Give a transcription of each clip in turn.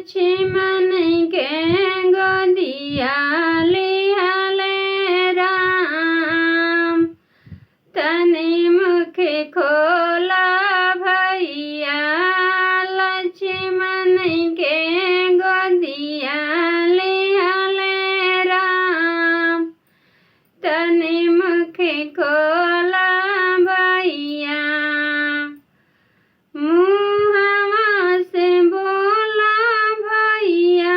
लक्ष्मण के गोदिया लिहले राम। तनि मुख खोला भैया लक्ष्मण के गोदिया लिहले राम। तनि मुख खोला भैया मुहवा से बोला भैया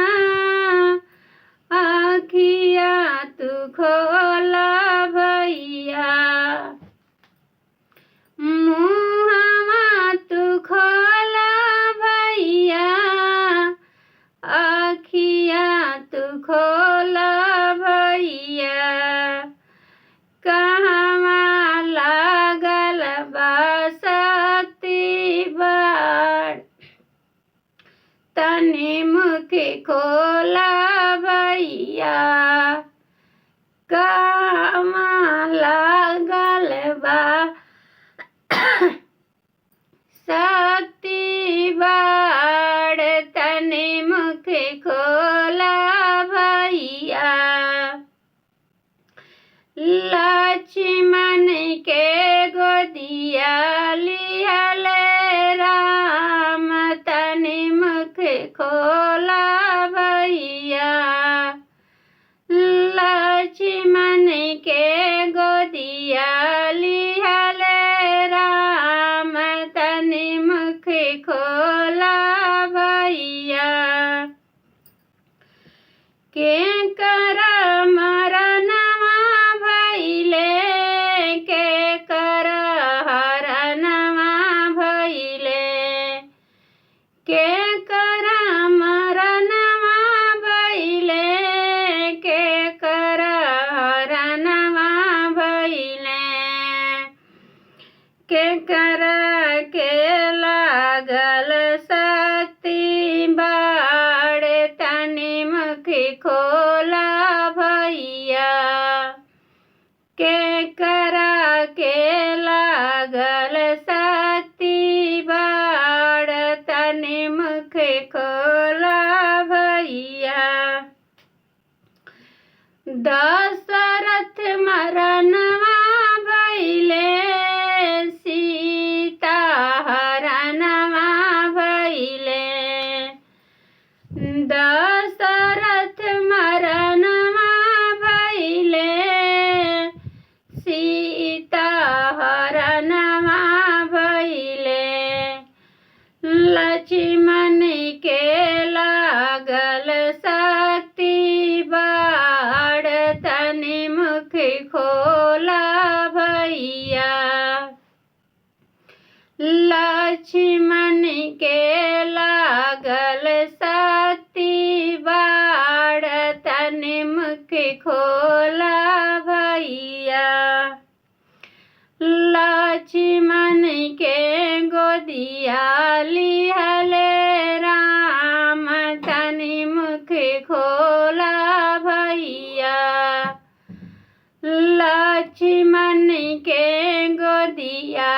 आखिया तू खोला भैया। मुहवा तू खोला भैया आखिया तू खोला भैया। कहवा लागल बा शक्ति बाड़ तनि मुख खोला भैया। कहवा लागल बा शक्ति बाड़ तनि मुख खोला भैया। लक्ष्मण के गोदिया लिहले राम। तनि मुख खोला भैया। लक्ष्मण के गोदिया लिहले राम। तनि मुख खोला भैया। के कर मरनवा भइले के कर हरनवा भइले। के कर मरनवा भइले के कर हरनवा भइले। के कर के लागल शक्ति बाड़ तनि मुख खोला भैया। के कर के लागल शक्ति बाड़ तनि मुख खोला भैया। दशरथ मरनवा भइले सीता हरनवा भइले। दशरथ मरनवा भइले सीता हरनवा भइले। लक्ष्मण के लागल शक्ति बाड़ तनि मुख खोला भैया। लक्ष्मण के लागल शक्ति बाड़ तनि मुख खोला भैया। लक्ष्मण के गोदिया लिहले राम। तनि मुख खोला भैया। लक्ष्मण के गोदिया